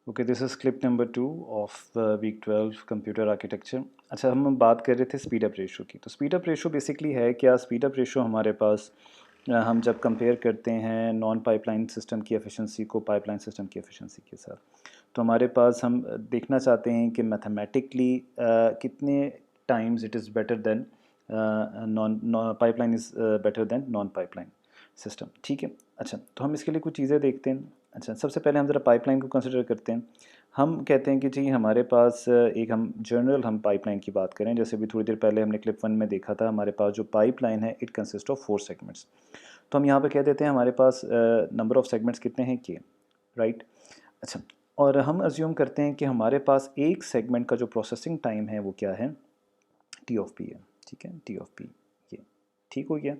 Okay, this is clip number 2 of week 12 computer architecture. अच्छा, हम बात कर रहे थे स्पीड अप रेशो की। तो स्पीड अप रेशो बेसिकली है क्या? स्पीड अप रेशो हमारे पास हम जब कंपेयर करते हैं नॉन पाइपलाइन सिस्टम की एफिशिएंसी को पाइपलाइन सिस्टम की एफिशिएंसी के साथ, तो हमारे पास हम देखना चाहते हैं कि मैथमेटिकली कितने times it is better than non pipeline is better than non pipeline system. ठीक है। अच्छा, तो हम इसके लिए कुछ चीज़ें देखते हैं। अच्छा, सबसे पहले हम ज़रा पाइपलाइन को कंसिडर करते हैं। हम कहते हैं कि जी हमारे पास एक हम जनरल हम पाइपलाइन की बात करें, जैसे भी थोड़ी देर पहले हमने क्लिप 1 में देखा था, हमारे पास जो पाइपलाइन है इट कंसिस्ट ऑफ 4 सेगमेंट्स। तो हम यहाँ पे कह देते हैं हमारे पास नंबर ऑफ सेगमेंट्स कितने हैं के, राइट। अच्छा, और हम अज्यूम करते हैं कि हमारे पास एक सेगमेंट का जो प्रोसेसिंग टाइम है वो क्या है, टी ऑफ पी है। ठीक है, टी ऑफ पी, ये ठीक हो गया।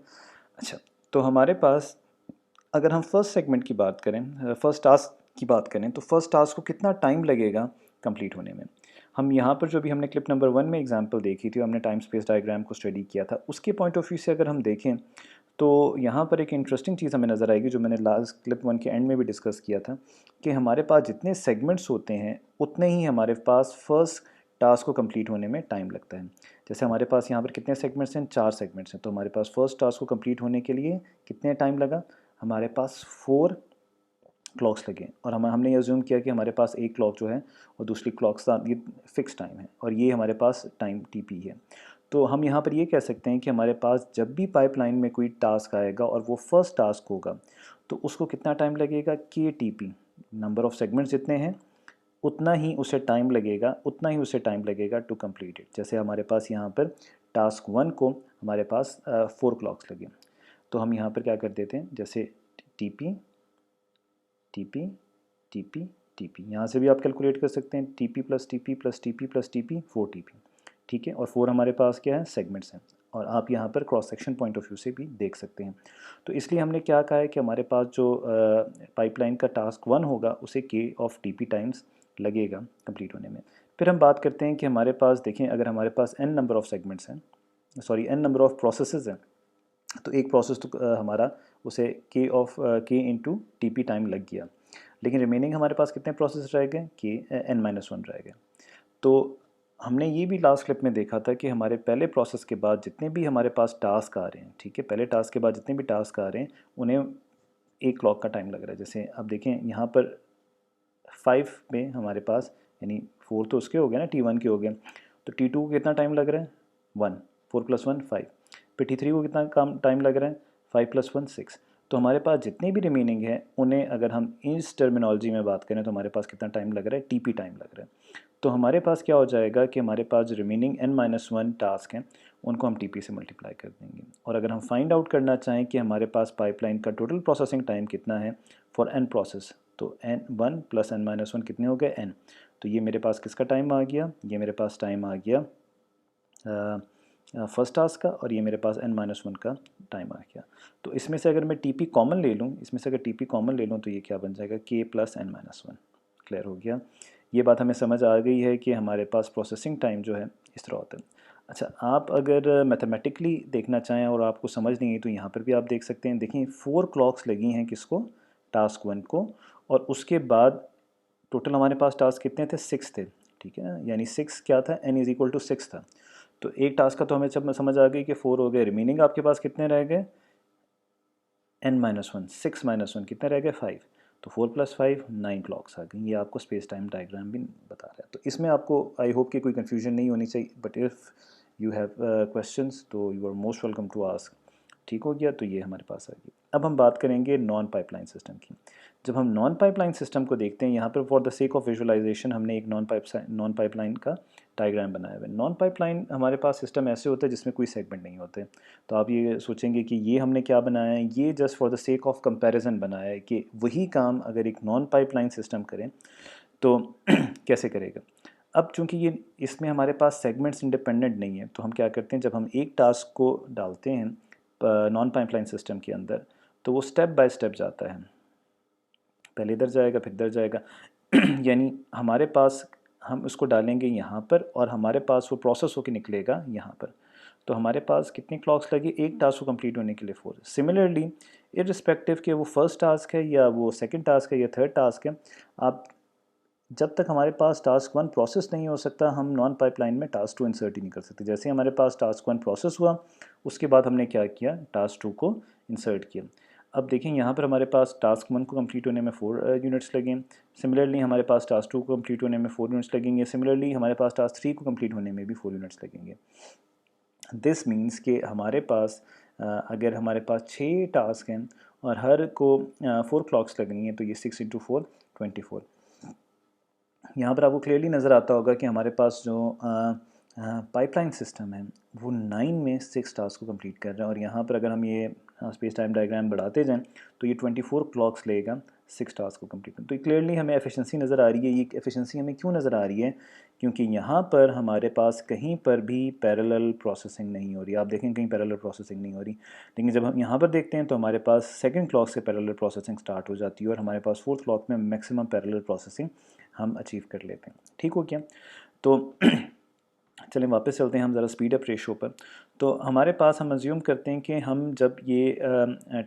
अच्छा, तो हमारे पास अगर हम फर्स्ट सेगमेंट की बात करें, फर्स्ट टास्क की बात करें, तो फर्स्ट टास्क को कितना टाइम लगेगा कंप्लीट होने में। हम यहाँ पर जो भी हमने क्लिप नंबर 1 में एग्जांपल देखी थी, हमने टाइम स्पेस डायग्राम को स्टडी किया था, उसके पॉइंट ऑफ व्यू से अगर हम देखें तो यहाँ पर एक इंटरेस्टिंग चीज़ हमें नज़र आएगी, जो मैंने लास्ट क्लिप 1 के एंड में भी डिस्कस किया था, कि हमारे पास जितने सेगमेंट्स होते हैं उतने ही हमारे पास फर्स्ट टास्क को कंप्लीट होने में टाइम लगता है। जैसे हमारे पास यहाँ पर कितने सेगमेंट्स हैं, 4 सेगमेंट्स हैं, तो हमारे पास फर्स्ट टास्क को कंप्लीट होने के लिए कितने टाइम लगा, हमारे पास 4 क्लॉक्स लगे। और हमने ये अज्यूम किया कि हमारे पास एक क्लॉक जो है और दूसरी क्लॉक साथ ये फिक्स टाइम है, और ये हमारे पास टाइम टीपी है। तो हम यहाँ पर ये कह सकते हैं कि हमारे पास जब भी पाइपलाइन में कोई टास्क आएगा और वो फर्स्ट टास्क होगा, तो उसको कितना टाइम लगेगा, के टीपी, नंबर ऑफ सेगमेंट्स जितने हैं उतना ही उसे टाइम लगेगा, उतना ही उसे टाइम लगेगा टू कंप्लीट इट। जैसे हमारे पास यहाँ पर टास्क 1 को हमारे पास 4 क्लॉक्स लगे, तो हम यहाँ पर क्या कर देते हैं, जैसे T P T P T P T P, यहाँ से भी आप कैलकुलेट कर सकते हैं, T P plus T P plus T P plus T P, 4 T P. ठीक है, और 4 हमारे पास क्या है, सेगमेंट्स हैं, और आप यहाँ पर cross section point of view से भी देख सकते हैं। तो इसलिए हमने क्या कहा है कि हमारे पास जो पाइपलाइन का टास्क 1 होगा उसे के ऑफ टी पी टाइम्स लगेगा कंप्लीट होने में। फिर हम बात करते हैं कि हमारे पास देखें, अगर हमारे पास n नंबर ऑफ़ सेगमेंट्स हैं, sorry n number of processes हैं, तो एक प्रोसेस तो हमारा उसे के ऑफ के इंटू टी पी टाइम लग गया, लेकिन रिमेनिंग हमारे पास कितने प्रोसेस रह गए, के n-1 रह गए। तो हमने ये भी लास्ट क्लिप में देखा था कि हमारे पहले प्रोसेस के बाद जितने भी हमारे पास टास्क आ रहे हैं, ठीक है, पहले टास्क के बाद जितने भी टास्क आ रहे हैं उन्हें एक क्लॉक का टाइम लग रहा है। जैसे अब देखें यहाँ पर 5 में हमारे पास, यानी 4 तो उसके हो गए ना, T1 के हो गए, तो T2 को कितना टाइम लग रहा है, 1, 4 + 1 5, फिर T3 को कितना काम टाइम लग रहा है, 5 + 1 6। तो हमारे पास जितने भी रिमेनिंग है उन्हें अगर हम इस टर्मिनोलॉजी में बात करें तो हमारे पास कितना टाइम लग रहा है, टीपी टाइम लग रहा है। तो हमारे पास क्या हो जाएगा कि हमारे पास जो रिमेनिंग n-1 टास्क हैं उनको हम टीपी से मल्टीप्लाई कर देंगे। और अगर हम फाइंड आउट करना चाहें कि हमारे पास पाइपलाइन का टोटल प्रोसेसिंग टाइम कितना है फॉर n प्रोसेस, तो n1 + n-1 कितने हो गए, n। तो ये मेरे पास किसका टाइम आ गया, ये मेरे पास टाइम आ गया फर्स्ट टास्क का, और ये मेरे पास n-1 का टाइम आ गया। तो इसमें से अगर मैं टीपी कॉमन ले लूँ, इसमें से अगर टीपी कॉमन ले लूँ तो ये क्या बन जाएगा, k + n-1। क्लियर हो गया, ये बात हमें समझ आ गई है कि हमारे पास प्रोसेसिंग टाइम जो है इस तरह होता है। अच्छा, आप अगर मैथमेटिकली देखना चाहें और आपको समझ नहीं आई तो यहाँ पर भी आप देख सकते हैं। देखिए 4 क्लॉक्स लगी हैं किसको, टास्क 1 को, और उसके बाद टोटल हमारे पास टास्क कितने थे, 6 थे। ठीक है, यानी 6 क्या था, n = 6 था। तो एक टास्क का तो हमें जब समझ आ गई कि 4 हो गए, रिमेनिंग आपके पास कितने रह गए, n-1, 6-1 कितने रह गए, 5। तो 4 + 5 9 क्लॉक्स आ गई। ये आपको स्पेस टाइम डायग्राम भी बता रहा है। तो इसमें आपको आई होप कि कोई कन्फ्यूजन नहीं होनी चाहिए, but if you have questions तो you are most welcome to ask. ठीक हो गया, तो ये हमारे पास आ गई। अब हम बात करेंगे नॉन पाइपलाइन सिस्टम की। जब हम नॉन पाइपलाइन सिस्टम को देखते हैं, यहाँ पर for the sake of visualisation हमने एक नॉन पाइपलाइन का डायग्राम बनाया हुआ है। नॉन पाइपलाइन हमारे पास सिस्टम ऐसे होता है जिसमें कोई सेगमेंट नहीं होते। तो आप ये सोचेंगे कि ये हमने क्या बनाया है, ये just for the sake of comparison बनाया है कि वही काम अगर एक नॉन पाइपलाइन सिस्टम करें तो कैसे करेगा। अब चूंकि ये इसमें हमारे पास सेगमेंट्स इंडिपेंडेंट नहीं है, तो हम क्या करते हैं, जब हम एक टास्क को डालते हैं नॉन पाइपलाइन सिस्टम के अंदर, तो वो स्टेप बाय स्टेप जाता है, पहले इधर जाएगा फिर इधर जाएगा। यानी हमारे पास हम उसको डालेंगे यहाँ पर और हमारे पास वो प्रोसेस होकर निकलेगा यहाँ पर। तो हमारे पास कितनी क्लॉक्स लगी एक टास्क को कंप्लीट होने के लिए, 4। सिमिलरली इररिस्पेक्टिव कि वो फर्स्ट टास्क है या वो सेकंड टास्क है या थर्ड टास्क है, आप जब तक हमारे पास टास्क 1 प्रोसेस नहीं हो सकता, हम नॉन पाइपलाइन में टास्क 2 इंसर्ट ही नहीं कर सकते। जैसे ही हमारे पास टास्क 1 प्रोसेस हुआ, उसके बाद हमने क्या किया, टास्क 2 को इंसर्ट किया। अब देखें यहाँ पर हमारे पास टास्क 1 को कंप्लीट होने में 4 यूनिट्स लगे। सिमिलरली हमारे पास टास्क 2 को कंप्लीट होने में 4 यूनिट्स लगेंगे। सिमिलरली हमारे पास टास्क 3 को कंप्लीट होने में भी 4 यूनिट्स लगेंगे। दिस मीन्स कि हमारे पास अगर हमारे पास 6 टास्क हैं और हर को 4 क्लॉक्स लगनी है, तो ये 6 इंटू 4 24। यहाँ पर आपको क्लियरली नज़र आता होगा कि हमारे पास जो पाइपलाइन सिस्टम है वो 9 में 6 टास्क को कंप्लीट कर रहा है, और यहाँ पर अगर हम ये स्पेस टाइम डायग्राम बढ़ाते जाएं तो ये 24 क्लॉक्स लेगा 6 टास्क को कंप्लीट करने। तो क्लियरली हमें एफिशिएंसी नज़र आ रही है। ये एफिशिएंसी हमें क्यों नज़र आ रही है? क्योंकि यहाँ पर हमारे पास कहीं पर भी पैरेलल प्रोसेसिंग नहीं हो रही। आप देखें कहीं पैरेलल प्रोसेसिंग नहीं हो रही, लेकिन जब हम यहाँ पर देखते हैं तो हमारे पास सेकंड क्लॉक से पैरेलल प्रोसेसिंग स्टार्ट हो जाती है, और हमारे पास फोर्थ क्लॉक में मैक्सिमम पैरेलल प्रोसेसिंग हम अचीव कर लेते हैं। ठीक हो गया? तो चलें वापस चलते हैं हम ज़रा स्पीड अप रेशो पर। तो हमारे पास हम अज्यूम करते हैं कि हम जब ये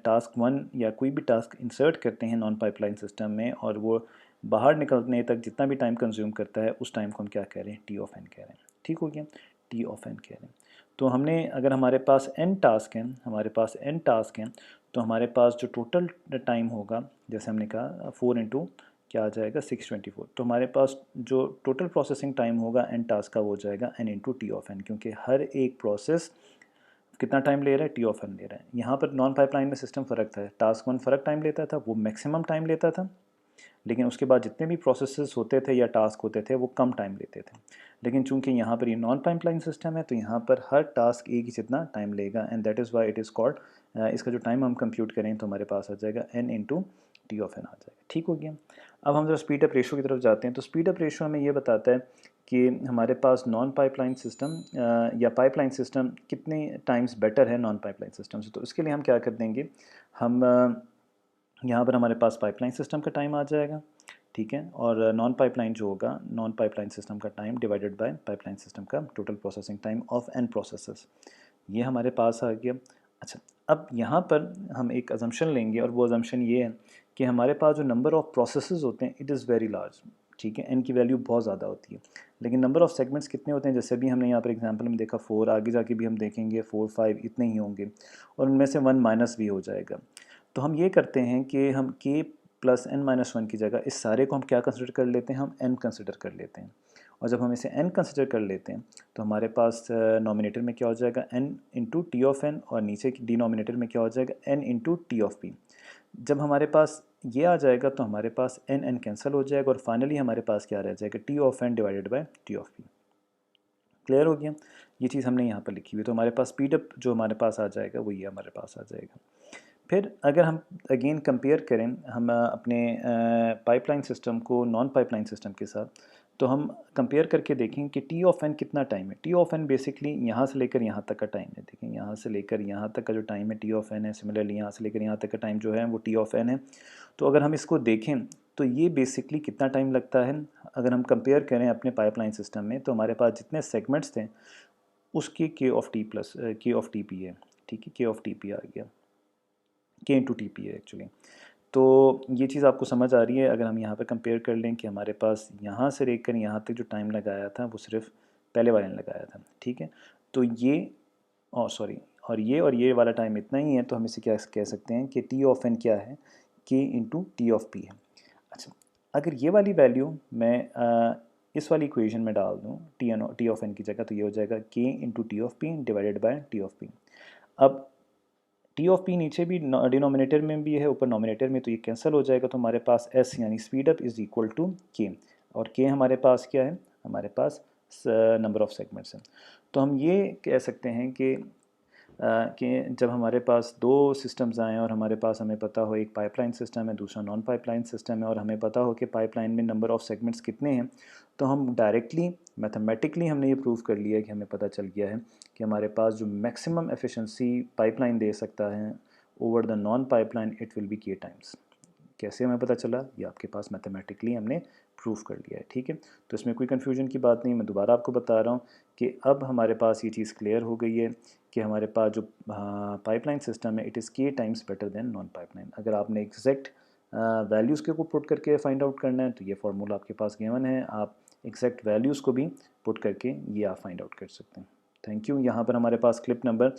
टास्क 1 या कोई भी टास्क इंसर्ट करते हैं नॉन पाइपलाइन सिस्टम में, और वो बाहर निकलने तक जितना भी टाइम कंज्यूम करता है, उस टाइम को हम क्या कह रहे हैं, टी ऑफ एन कह रहे हैं। ठीक हो गया? टी ऑफ एन कह रहे हैं। तो हमने, अगर हमारे पास एन टास्क हैं, हमारे पास एन टास्क हैं, तो हमारे पास जो टोटल टाइम होगा, जैसे हमने कहा 4 इंटू क्या आ जाएगा 624, तो हमारे पास जो टोटल प्रोसेसिंग टाइम होगा एन टास्क का वो हो जाएगा N into T of n, क्योंकि हर एक प्रोसेस कितना टाइम ले रहा है, टी ऑफ एन ले रहा है। यहाँ पर नॉन पाइपलाइन में सिस्टम फ़र्क था, टास्क 1 फ़र्क टाइम लेता था, वो मैक्सिमम टाइम लेता था, लेकिन उसके बाद जितने भी प्रोसेसेस होते थे या टास्क होते थे वो कम टाइम लेते थे। लेकिन चूंकि यहाँ पर ये नॉन पाइपलाइन सिस्टम है, तो यहाँ पर हर टास्क एक ही जितना टाइम लेगा, and that is why it is called, इसका जो टाइम हम कंप्यूट करें तो हमारे पास आ जाएगा N into T of N आ जाएगा। ठीक हो गया? अब हम जरा स्पीड अप रेशो की तरफ जाते हैं। तो स्पीड अप रेशो हमें ये बताता है कि हमारे पास नॉन पाइपलाइन सिस्टम या पाइपलाइन सिस्टम कितने टाइम्स बेटर है नॉन पाइपलाइन सिस्टम से। तो इसके लिए हम क्या कर देंगे, हम यहाँ पर हमारे पास पाइपलाइन सिस्टम का टाइम आ जाएगा, ठीक है, और नॉन पाइपलाइन जो होगा, नॉन पाइपलाइन सिस्टम का time divided by pipeline system का total processing time of N processes, ये हमारे पास आ गया। अच्छा, अब यहाँ पर हम एक अजम्पशन लेंगे, और वो अजम्पशन ये है कि हमारे पास जो नंबर ऑफ़ प्रोसेसेस होते हैं इट इज़ वेरी लार्ज, ठीक है, एन की वैल्यू बहुत ज़्यादा होती है, लेकिन नंबर ऑफ़ सेगमेंट्स कितने होते हैं, जैसे भी हमने यहाँ पर एग्जांपल में देखा 4, आगे जाके भी हम देखेंगे 4, 5 इतने ही होंगे, और उनमें से 1 माइनस भी हो जाएगा। तो हम ये करते हैं कि हम k plus n minus one की जगह इस सारे को हम क्या कंसिडर कर लेते हैं, हम n कंसिडर कर लेते हैं, और जब हम इसे n कंसिडर कर लेते हैं तो हमारे पास नॉमिनेटर में क्या हो जाएगा, n into T of n, और नीचे डिनोमिनेटर में क्या हो जाएगा, n into T of p. जब हमारे पास ये आ जाएगा तो हमारे पास n कैंसिल हो जाएगा, और फाइनली हमारे पास क्या रह जाएगा, t of n divided by t of p. Clear हो गया? ये चीज़ हमने यहाँ पर लिखी हुई, तो हमारे पास स्पीड अप जो हमारे पास आ जाएगा वो ये हमारे पास आ जाएगा। फिर अगर हम अगेन कंपेयर करें हम अपने पाइपलाइन सिस्टम को नॉन पाइपलाइन सिस्टम के साथ, तो हम कंपेयर करके देखें कि टी ऑफ एन कितना टाइम है। टी ऑफ एन बेसिकली यहाँ से लेकर यहाँ तक का टाइम है। देखें यहाँ से लेकर यहाँ तक का जो टाइम है टी ऑफ एन है, सिमिलरली यहाँ से लेकर यहाँ तक का टाइम जो है वो टी ऑफ एन है। तो अगर हम इसको देखें तो ये बेसिकली कितना टाइम लगता है, अगर हम कंपेयर करें अपने पाइपलाइन सिस्टम में, तो हमारे पास जितने सेगमेंट्स थे उसके के ऑफ टी प्लस के ऑफ टी पी है, ठीक है, के ऑफ टी पी आ गया, के इंटू टी पी है एक्चुअली। तो ये चीज़ आपको समझ आ रही है। अगर हम यहाँ पे कंपेयर कर लें कि हमारे पास यहाँ से लेकर यहाँ तक जो टाइम लगाया था वो सिर्फ पहले वाले ने लगाया था, ठीक है, तो ये सॉरी, और ये वाला टाइम इतना ही है, तो हम इसे क्या कह सकते हैं कि टी ऑफ एन क्या है, के इंटू टी ऑफ पी है। अच्छा, अगर ये वाली वैल्यू मैं इस वाली इक्वेशन में डाल दूँ टी ऑफ एन की जगह, तो ये हो जाएगा के into T of P divided by T of P. अब टी ऑफ पी नीचे भी डिनोमिनेटर में भी है, ऊपर नॉमिनेटर में, तो ये कैंसिल हो जाएगा, तो हमारे पास एस यानी speed up is equal to k, और के हमारे पास क्या है, हमारे पास नंबर ऑफ़ सेगमेंट्स हैं। तो हम ये कह सकते हैं कि जब हमारे पास दो सिस्टम्स आएँ और हमारे पास हमें पता हो एक पाइपलाइन सिस्टम है, दूसरा नॉन पाइपलाइन सिस्टम है, और हमें पता हो कि पाइपलाइन में नंबर ऑफ़ सेगमेंट्स कितने हैं, तो हम डायरेक्टली मैथमेटिकली हमने ये प्रूव कर लिया है कि हमें पता चल गया है कि हमारे पास जो मैक्सिमम एफिशिएंसी पाइपलाइन दे सकता है over the non pipeline, it will be के टाइम्स। कैसे हमें पता चला, ये आपके पास मैथमेटिकली हमने प्रूव कर लिया है, ठीक है। तो इसमें कोई कन्फ्यूजन की बात नहीं, मैं दोबारा आपको बता रहा हूँ कि अब हमारे पास ये चीज़ क्लियर हो गई है कि हमारे पास जो पाइपलाइन सिस्टम है इट इज़ के times better than non pipeline. अगर आपने एग्जैक्ट वैल्यूज़ के को पुट करके फाइंड आउट करना है तो ये फार्मूला आपके पास गिवन है, आप एग्जैक्ट वैल्यूज़ को भी पुट करके ये आप फाइंड आउट कर सकते हैं। Thank you. यहाँ पर हमारे पास क्लिप नंबर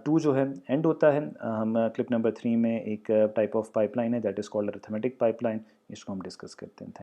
2 जो है एंड होता है। हम क्लिप नंबर 3 में एक टाइप ऑफ पाइपलाइन है that is called arithmetic pipeline, इसको हम डिस्कस करते हैं।